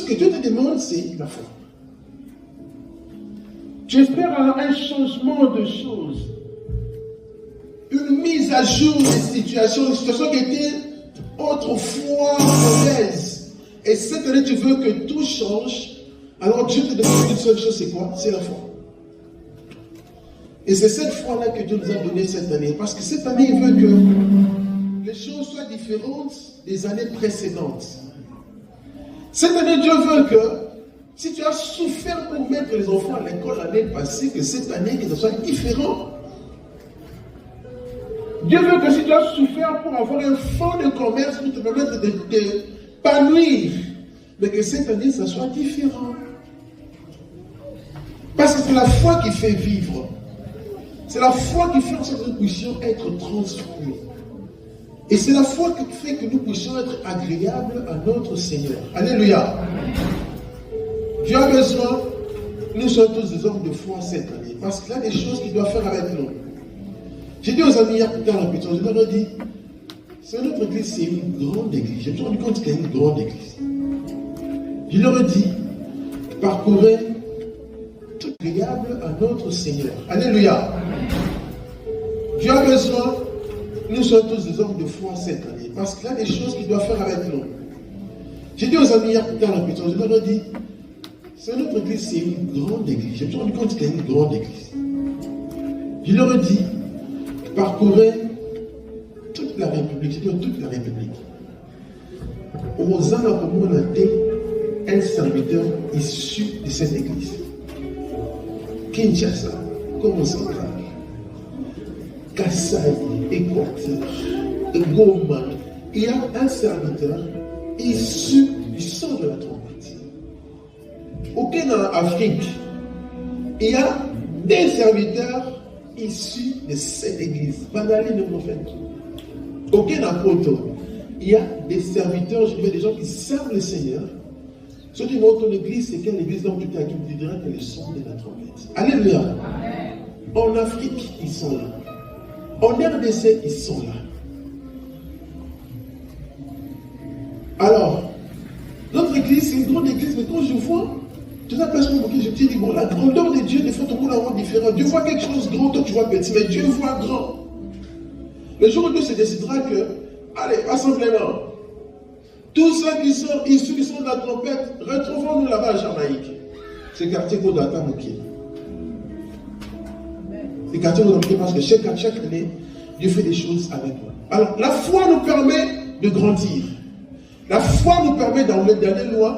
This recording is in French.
que Dieu te demande, c'est la foi. Tu espères un changement de choses, une mise à jour des situations, une situation qui était autrefois mauvaise. Et cette année, tu veux que tout change. Alors Dieu te demande une seule chose, c'est quoi? C'est la foi. Et c'est cette foi-là que Dieu nous a donnée cette année. Parce que cette année, il veut que les choses soient différentes des années précédentes. Cette année, Dieu veut que, si tu as souffert pour mettre les enfants à l'école l'année passée, que cette année, que ce soit différent. Dieu veut que si tu as souffert pour avoir un fonds de commerce pour te permettre de t'épanouir, mais que cette année, ça soit différent. Parce que c'est la foi qui fait vivre. C'est la foi qui fait en sorte que nous puissions être transformés. Et c'est la foi qui fait que nous puissions être agréables à notre Seigneur. Alléluia. Dieu a besoin, nous sommes tous des hommes de foi cette année. Parce qu'il y a des choses qu'il doit faire avec nous. J'ai dit aux amis hier plus tard, je leur ai dit, c'est notre église, c'est une grande église. Je me suis rendu compte qu'il y a une grande église. Je leur ai dit, parcourez tout agréable à notre Seigneur. Alléluia. Dieu a besoin, nous sommes tous des hommes de foi cette année, parce qu'il y a des choses qu'il doit faire avec nous. J'ai dit aux amis hier plus tard, je leur ai dit, c'est notre église, c'est une grande église. Je me suis rendu compte qu'il y a une grande église. Je leur ai dit, parcourez toute la République, je dis toute la République. Hosanna comme on a été un serviteur issu de cette église. Kinshasa, Congo central, Kassai, Équateur, Goma, il y a un serviteur issu du son de la trompette. Aucun en Afrique, il y a des serviteurs issus de cette église. Banali ne prophète. Aucun en Poto, il y a des serviteurs, je veux des gens qui servent le Seigneur. Ceux qui montrent l'église, c'est quelle église donc tu diras que le son de la trompette. Alléluia. En Afrique, ils sont là. En RDC, ils sont là. Alors, notre église, c'est une grande église, mais quand je vois, tout à fait, je me dis, bon, la grandeur de Dieu, des fois, tout le monde la rend différent. Dieu voit quelque chose de grand, toi tu vois petit, mais Dieu voit grand. Le jour où Dieu se décidera que, allez, rassemblement, tous ceux qui sont issus du son de la trompette, retrouvons-nous là-bas à Jamaïque. C'est le quartier Kodata Mouké. C'est le quartier Kodata Mouké parce que chaque année, Dieu fait des choses avec nous. Alors, la foi nous permet de grandir. La foi nous permet d'aller loin.